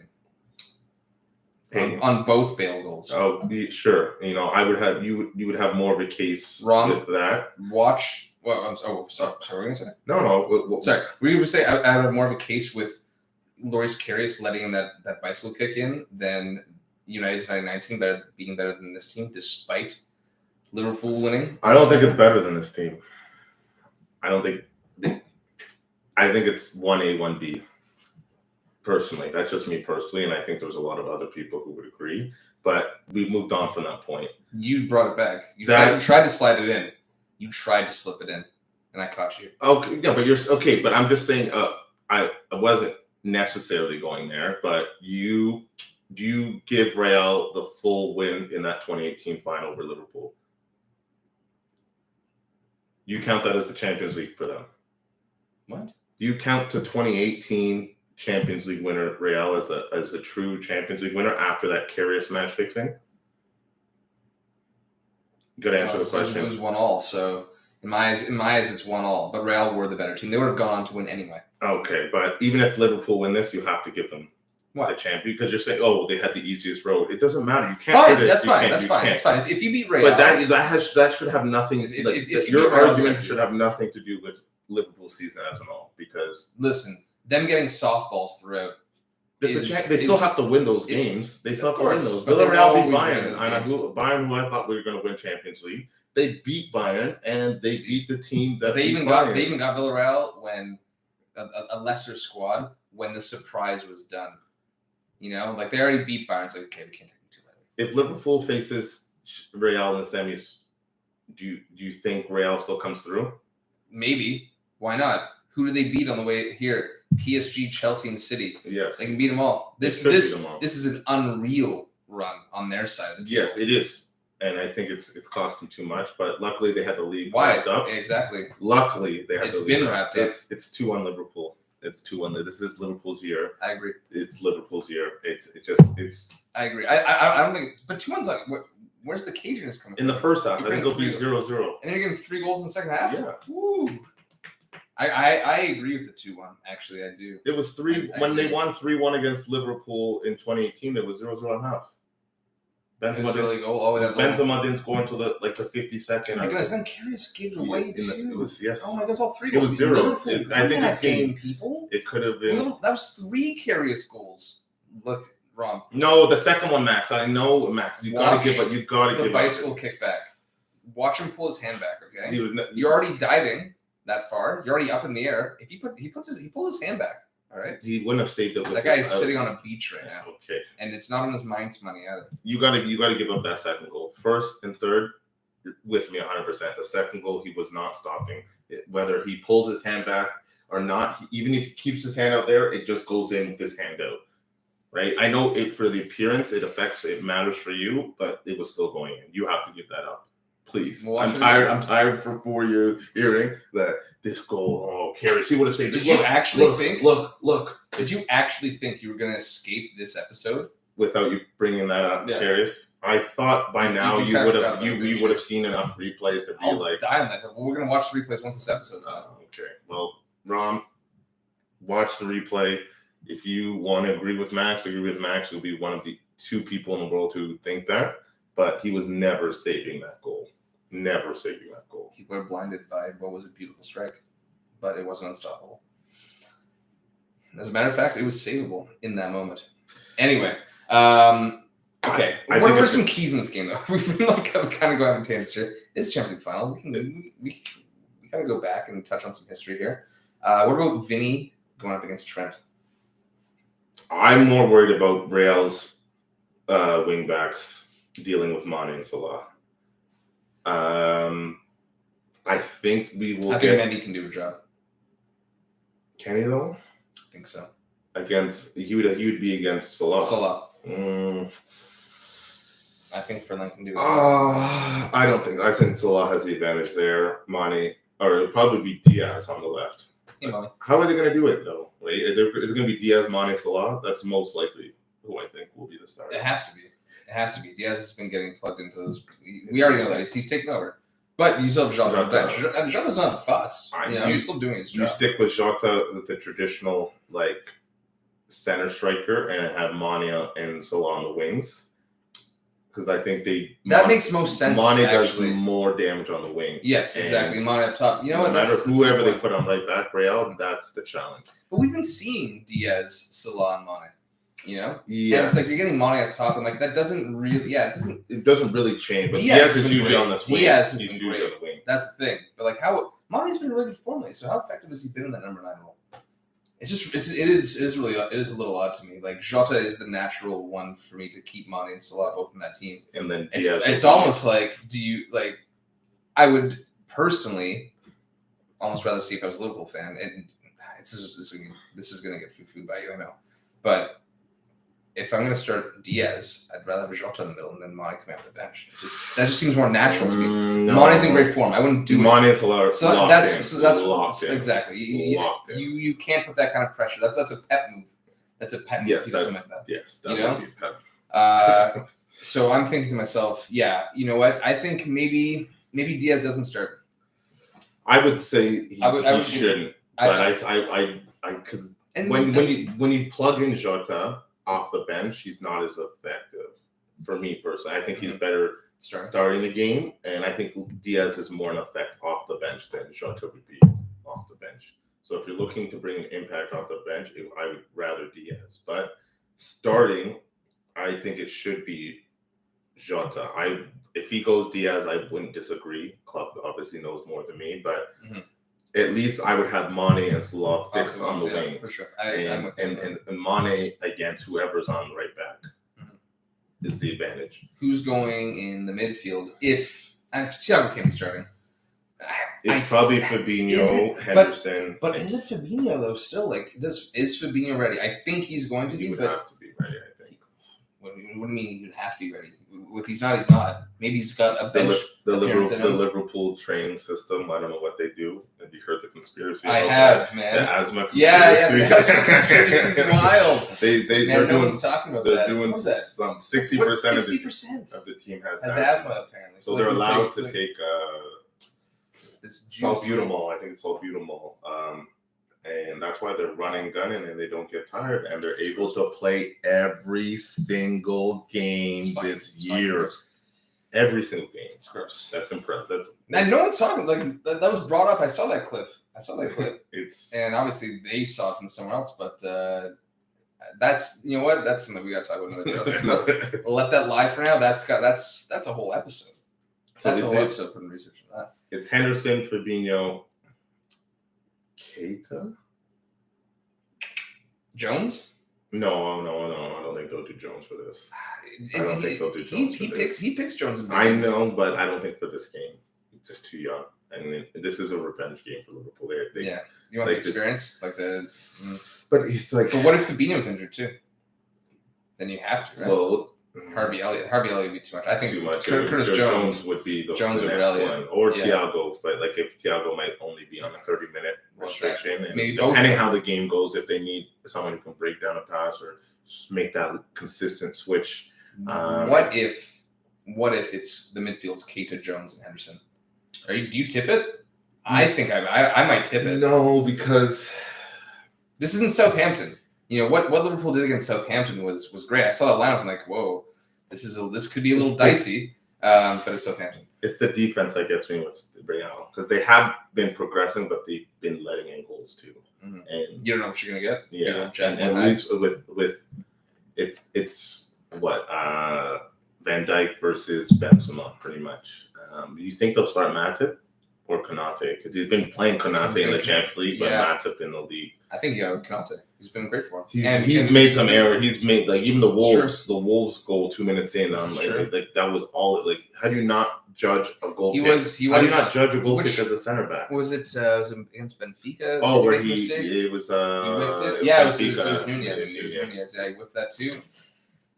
in on both Bale goals. Oh, sure. You know, I would have you would have more of a case with that. Watch. Well, sorry. What were you gonna say? No. Sorry, were you gonna say I have more of a case with Loris Karius letting in that bicycle kick in than United's 19 being better than this team, despite Liverpool winning? I don't think it's better than this team. I think it's 1A, 1B. Personally, that's just me personally, and I think there's a lot of other people who would agree. But we moved on from that point. You brought it back. You tried to slide it in. You tried to slip it in, and I caught you. Okay, yeah, but you're okay. But I'm just saying, I wasn't necessarily going there. But do you give Real the full win in that 2018 final over Liverpool? You count that as the Champions League for them? What? You count to 2018 Champions League winner Real as a true Champions League winner after that Karius match fixing? Good answer to the question. It was 1-1, so in my eyes, it's 1-1. But Real were the better team. They would have gone on to win anyway. Okay, but even if Liverpool win this, you have to give them the champion because you're saying, oh, they had the easiest road. It doesn't matter. You can't. Fine, that's fine. That's fine. If you beat Real, but that should have nothing. If your argument should have nothing to do with Liverpool's season as an all. Because listen, them getting softballs throughout. They still have to win those games. They still have to win those. Villarreal beat Bayern. Bayern, who I thought we were going to win Champions League, they beat Bayern and they beat the team that they even got Villarreal when a lesser squad when the surprise was done. You know, like they already beat Bayern. It's like, okay, we can't take them too lightly. If Liverpool faces Real in the semis, do you think Real still comes through? Maybe. Why not? Who do they beat on the way here? PSG, Chelsea, and City. Yes, they can beat them all. This is an unreal run on their side of the table. Yes, it is, and I think it's cost them too much. But luckily, they had the league wrapped up. Exactly. Luckily, they had. It's been wrapped up. It's 2-1 Liverpool. It's 2-1. This is Liverpool's year. I agree. It's Liverpool's year. It's. I agree. I don't think. But 2-1's like where's the Cajuns coming in the first half? I think it'll be 0-0. And you're getting 3 goals in the second half. Yeah. Woo. I agree with the 2-1. Actually, I do. It was 3 when they won 3-1 against Liverpool in 2018. It was 0-0 and a half. Benzema didn't score until the 52nd. Oh my goodness! Then Karius gave it away too. It was yes. Oh my goodness! All 3 goals. It was 0. Liverpool I think that game, people. It could have been. That was 3 Karius goals. Look, Rom. No, the second one, Max. I know, Max. You gotta give it. You gotta give the bicycle kickback. Watch him pull his hand back. Okay. You're already diving that far. You're already up in the air. If he pulls his hand back. All right. He wouldn't have saved it. That guy is sitting on a beach right now. Okay. And it's not on his mind's money either. You gotta give up that second goal. First and third, you're with me 100%. The second goal, he was not stopping. Whether he pulls his hand back or not, even if he keeps his hand out there, it just goes in with his hand out. Right? I know it for the appearance, it matters for you, but it was still going in. You have to give that up. Please. Well, I'm tired for 4 years hearing that this goal, Karius, he would have saved it. Did you actually think? Look. Did you actually think you were going to escape this episode? Without you bringing that up, yeah. Karius? I thought by now you would have seen enough replays to be like... die on that. Well, we're going to watch the replays once this episode's done. Okay. Well, Rom, watch the replay. If you want to agree with Max. You'll be one of the 2 people in the world who think that. But he was never saving that goal. Never saving that goal. People are blinded by what was a beautiful strike, but it wasn't unstoppable. As a matter of fact, it was savable in that moment. Anyway, okay. What are some keys in this game, though? We've been kind of going on tangents here. It's Champions League final. We kind of go back and touch on some history here. What about Vinny going up against Trent? I'm more worried about Real's wingbacks dealing with Mane and Salah. I think we will. I think Mendy can do a job. Can he though? I think so. He would be against Salah. I think Ferland can do it. I don't think. I think Salah has the advantage there. Mane, or it'll probably be Diaz on the left. Hey, how are they going to do it though? Is it going to be Diaz, Mane, Salah? That's most likely who I think will be the starter. It has to be. It has to be. Diaz has been getting plugged into those. We already know that he's taking over. But you still have Jota on the bench. And Jota's not fussed. He's still doing his job. You stick with Jota with the traditional center striker and have Mane and Salah on the wings. Because I think that makes most sense. Mane does more damage on the wing. Yes, exactly. Mane up top. You know what? No matter whoever they put on right back, Real, that's the challenge. But we've been seeing Diaz, Salah, and Mane. Yeah. And it's like you're getting Mane up top, and that doesn't really. Yeah, it doesn't really change. But Diaz is usually on the wing. Diaz has been great. On the wing. That's the thing. But Mane's been really good form lately. So how effective has he been in that number 9 role? It is a little odd to me. Jota is the natural one for me to keep Mane and Salah both in that team. And then it's almost I would personally almost rather see if I was a Liverpool fan, and this is going to get food by you, I know, but if I'm going to start Diaz, I'd rather have Jota in the middle and then Mane coming off the bench. That just seems more natural to me. No. Mane's in great form. I wouldn't do Mane is locked in. Exactly. You can't put that kind of pressure. That's a pet move. That's a pet move. Yes, he doesn't like that. Yes, that would be a pet. So I'm thinking to myself, you know what? I think maybe Diaz doesn't start. I would say he shouldn't. Because when you plug in Jota off the bench, he's not as effective for me personally. I think he's better starting the game, and I think Diaz has more an effect off the bench than Jota would be off the bench. So if you're looking to bring an impact off the bench, I would rather Diaz. But starting, I think it should be Jota. If he goes Diaz, I wouldn't disagree. Club obviously knows more than me, but at least I would have Mane and Salah fixed on the wing. For sure. And Mane against whoever's on the right back is the advantage. Who's going in the midfield? If Thiago can't be starting. It's probably Fabinho, Henderson. But is it Fabinho though? Still, is Fabinho ready? I think he's going to be. He would have to be ready. I think. What do you mean he'd have to be ready? If he's not, he's not. Maybe he's got a bench. The Liverpool training system. I don't know what they do. Have you heard the conspiracy? I have, man. The asthma conspiracy. Yeah, the asthma conspiracy is wild. They're no one's talking about that. They're doing some 60% of the team has asthma apparently. So they're allowed to take salbutamol. I think it's salbutamol. And that's why they're running, gunning, and they don't get tired, and they're able to play every single game this year. Every single game. It's gross. That's impressive. And no one's talking. That was brought up. I saw that clip. And obviously they saw it from somewhere else, but that's that's something we got to talk about another day. Let's let that lie for now. That's a whole episode. That's a whole episode putting research on that. It's Henderson, Fabinho, Keita? Jones? No, I don't think they'll do Jones for this. I don't think they'll do Jones for this. He picks Jones. I know, but I don't think for this game. He's just too young. And this is a revenge game for Liverpool. You want the experience? But it's like... But what if Fabinho's injured too? Then you have to, right? Well... Harvey Elliott would be too much. I think too much. Curtis Jones would be the Jones next one, or Thiago. But if Thiago might only be on a 30-minute restriction, and maybe depending how the game goes, if they need someone who can break down a pass or just make that consistent switch. What if it's the midfield's Keita, Jones, and Henderson? Do you tip it? I think I might tip it. No, because this isn't Southampton. What Liverpool did against Southampton was great. I saw that lineup. I'm like, whoa, this could be a little dicey. But it's Southampton. It's the defense that gets me with Real because they have been progressing, but they've been letting in goals too. Mm-hmm. And you don't know what you're gonna get. Yeah, and at least with it's what Van Dijk versus Benzema, pretty much. Do you think they'll start Matip or Konate? Because he's been playing Konate in the Champions League, but Matip in the league. I think Konate. He's been great for him. He's made some errors. He's made even the Wolves. The Wolves goal 2 minutes in. That was all. How do you not judge a goal? How do you not judge a goal kick as a center back? Was it against Benfica? Oh, where it was. Yeah, it was Nunez. Yeah, he whipped that too.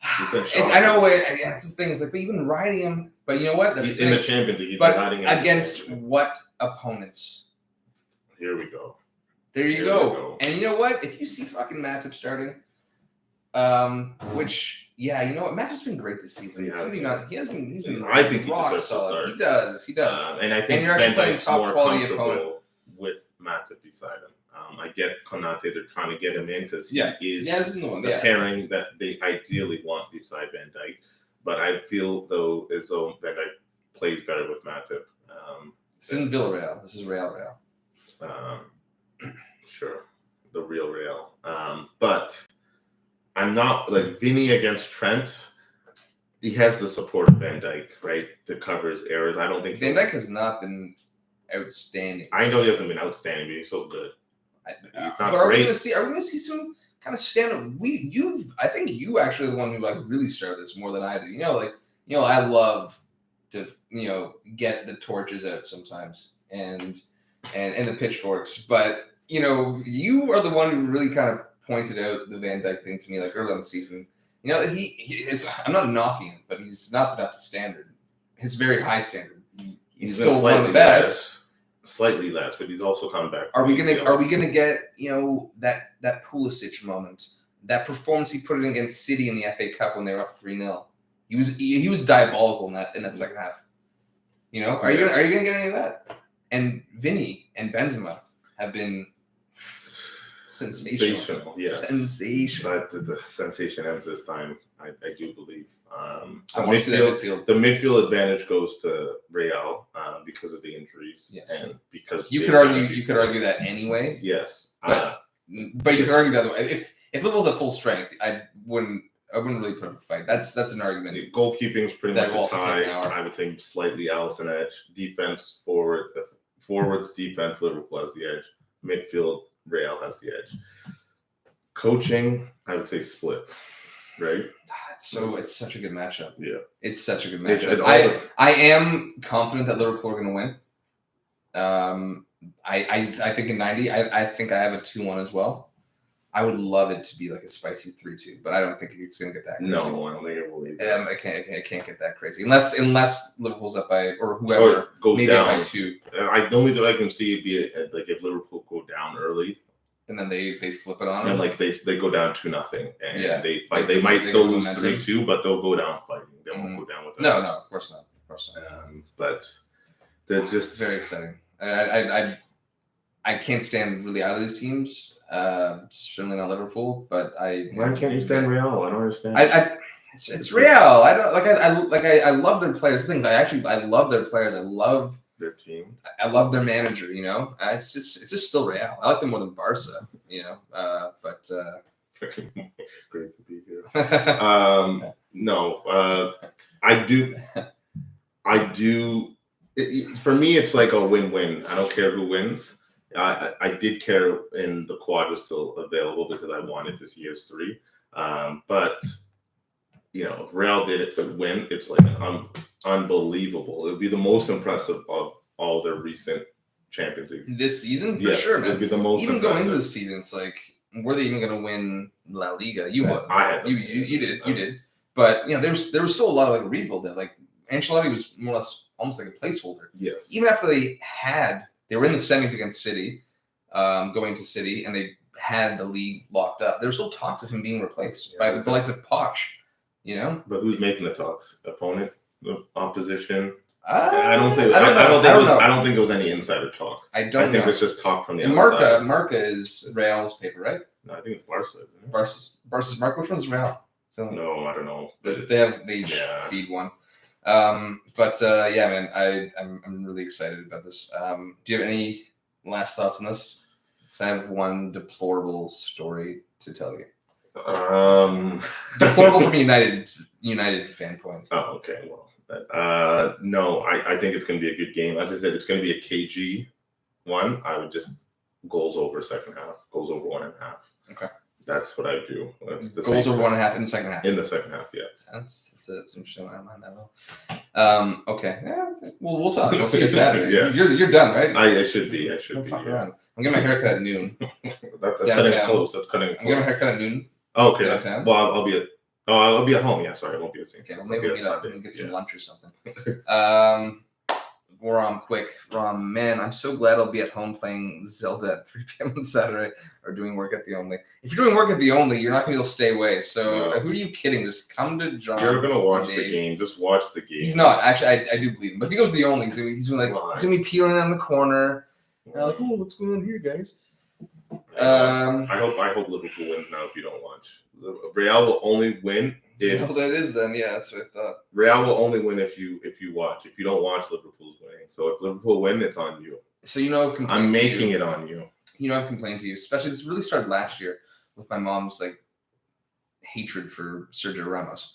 I know. It's the thing. It's but you've been riding him. But you know what? He's in the Champions League. He's been riding him against what opponents? Here we go. There you go. And you know what? If you see fucking Matip starting, which Yeah, you know what? Matt has been great this season. He has Maybe been. not. He has been. He's been I think he rock deserves to solid. start. He does. And I think you're actually Van playing Dijk's top more quality comfortable opponent. with Matip beside him. I get Konate, they're trying to get him in because he is this is the one. the pairing that they ideally want beside Van Dijk. But I feel as though Van Dijk plays better with Matip. It's in Villarreal. This is Real. Sure, the real Real. But I'm not like Vinny against Trent. He has the support of Van Dijk, right, to cover his errors. I don't think Van Dijk has not been outstanding. I know he hasn't been outstanding, but he's so good. He's not but are we great. going to see some kind of stand-up? I think you actually the one who like really started this more than I do. I love to get the torches out sometimes and the pitchforks, but you are the one who really kind of pointed out the Van Dijk thing to me like early in the season. I'm not knocking him, but he's not been up to standard. His very high standard. He's still one of the best. Slightly less, but he's also coming back. Are we gonna get that Pulisic moment, that performance he put in against City in the FA Cup when they were up 3-0? He was diabolical in that second half. Are you gonna get any of that? And Vinny and Benzema have been sensational. Yes. Sensational. But the sensation ends this time. I do believe. The midfield advantage goes to Real because of the injuries. Yes. And because you could argue that anyway. Yes. But you could argue the other way. If Liverpool's at full strength, I wouldn't really put up a fight. That's an argument. Goalkeeping's pretty much a tie. An hour. I would say slightly Alisson edge. Defense, forwards, defense, Liverpool has the edge. Midfield, Real has the edge. Coaching, I would say split. Right? It's such a good matchup. Yeah. It's such a good matchup. I am confident that Liverpool are going to win. I think in 90, I think I have a 2-1 as well. I would love it to be like a spicy 3-2, but I don't think it's going to get that crazy. No, I don't think it will either. I can't get that crazy unless Liverpool's up by or whoever goes maybe down up by 2. The only thing I can see would be like if Liverpool go down early. And then they flip it on them. And like they go down 2-0, and they fight. They might still lose momentum. 3-2, but they'll go down fighting. They won't go down with that. No, of course not. But they're just very exciting. I can't stand really either of these teams. Certainly not Liverpool, but why can't you stand Real? I don't understand. It's Real. I don't I love their players. I love their players. I love their team. I love their manager. It's just still Real. I like them more than Barca. But great to be here. No, I do. For me, it's like a win-win. I don't care who wins. I did care in the quad was still available because I wanted to see PS3. But if Real did it to win, it's like unbelievable. It would be the most impressive of all their recent Champions League this season for sure, man. It would be the most even impressive. Going into this season. It's like, were they even going to win La Liga? You would. I had. You did. But there was still a lot of rebuild there. Like Ancelotti was more or less almost like a placeholder. Yes. Even after they were in the semis against City, going to City, and they had the league locked up. There were still talks of him being replaced by the likes of Poch. But who's making the talks? Opponent, the opposition. I don't think it was any insider talk. I think it's just talk from the outside. Marca is Real's paper, right? No, I think it's Barca, isn't it? Barca's Marca. Which one's Real? No, I don't know. They feed one. Man, I'm really excited about this. Do you have any last thoughts on this? Because I have one deplorable story to tell you. Deplorable from a United fan point. Oh, okay. Well, no, I think it's going to be a good game. As I said, it's going to be a KG one. I would just goals over second half, goals over 1.5. Okay. That's what I do. That's the goals over 1.5 in the second half. In the second half, yes. That's interesting. I don't mind that well. Okay. Yeah, we'll talk. We'll see you Saturday. Yeah. You're done, right? I should be. Don't fuck around. I'm getting my haircut at noon. That's cutting it close. That's cutting it close. I'm getting my haircut at noon. Oh, okay. Downtown. Well, I'll be at home. Yeah, sorry, I won't be at St. Okay, well, maybe we'll get some lunch or something. quick. Man, I'm so glad I'll be at home playing Zelda at 3 p.m. on Saturday or doing work at the Only. If you're doing work at the Only, you're not going to be able to stay away. So who are you kidding? Just come to John's. You're going to watch the game. Just watch the game. He's not. Actually, I do believe him. But if he goes to the Only, he's going to be petering in the corner. Like, oh, what's going on here, guys? I hope Liverpool wins now if you don't watch. Real will only win if Zelda it is then. Yeah, that's what I thought. Real will only win if you watch. If you don't watch, Liverpool's winning. So if Liverpool win, it's on you. So I've complained. I'm making it on you. I've complained to you. Especially this really started last year with my mom's hatred for Sergio Ramos.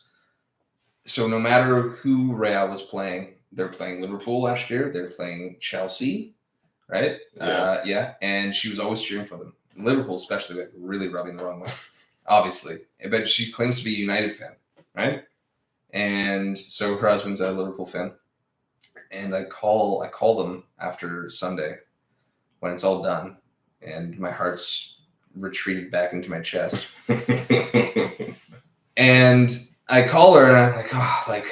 So no matter who Real was playing, they're playing Liverpool last year. They're playing Chelsea, right? Yeah. And she was always cheering for them. Liverpool, especially, really rubbing the wrong way. Obviously, but she claims to be a United fan, right? And so her husband's a Liverpool fan, and I call them after Sunday when it's all done, and my heart's retreated back into my chest, and I call her and I'm like,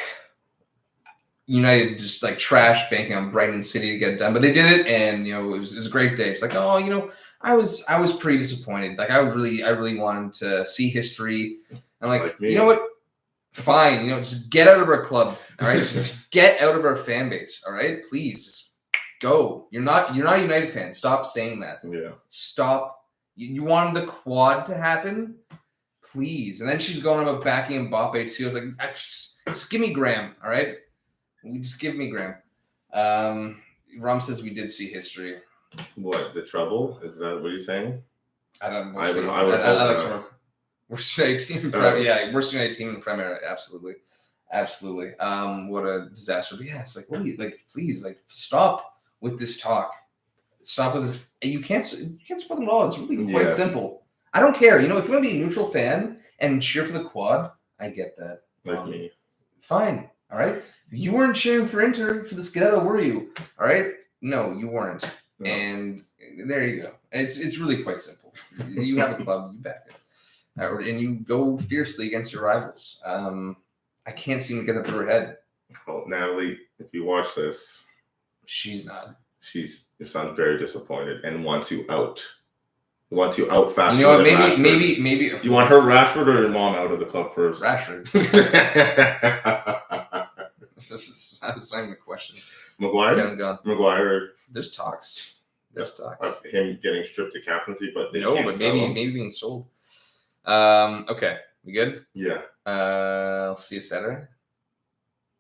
United just trash banking on Brighton City to get it done, but they did it, and it was a great day. It's like, oh, I was pretty disappointed. I really wanted to see history. I'm like you know what? Fine, just get out of our club, all right? Just get out of our fan base, all right? Please, just go. You're not a United fan. Stop saying that. Yeah. Stop. You wanted the quad to happen, please. And then she's going about backing Mbappe too. I was like, just give me Graham, all right? Just give me Graham. Rom says we did see history. What, the trouble? Is that what he's saying? I don't know. I would Worst United team in Premier. Worst United team in Premier. Absolutely. What a disaster. But yeah, it's please, stop with this talk. Stop with this. You can't support them at all. It's really quite simple. I don't care. If you want to be a neutral fan and cheer for the quad, I get that. Like me. Fine. All right. You weren't cheering for Inter for the Scudetto, were you? All right. No, you weren't. No. And there you go. It's really quite simple. You have a club, you back it, and you go fiercely against your rivals. I can't seem to get that through her head. Oh, Natalie, if you watch this, she's not. She sounds very disappointed and wants you out. Wants you out faster. You know what? Maybe. You want her Rashford or your mom out of the club first? Rashford. That's not even a question. Maguire. Maguire. There's talks. Him getting stripped to captaincy, but maybe being sold. Okay, we good? Yeah. I'll see you Saturday.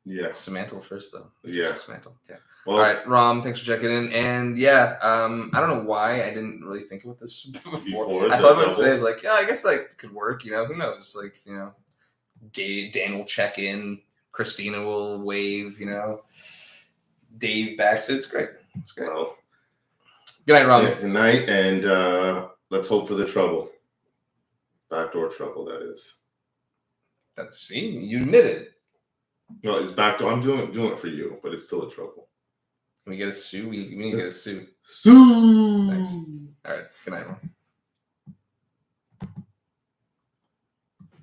Yeah. Samantha first though. Yeah. Samantha. Okay. Well, all right, Rom. Thanks for checking in. And yeah, I don't know why I didn't really think about this before. I thought about it today. I was like, yeah, I guess that could work. Who knows? Dan will check in. Christina will wave. Dave backs it. It's great. It's great. Well, good night, Rom. Yeah, good night, and let's hope for the trouble. Backdoor trouble, that is. See, you admitted. No, it's backdoor. I'm doing it for you, but it's still a trouble. Can we get a sue? We need to get a sue. Sue! Thanks. All right. Good night, Rom.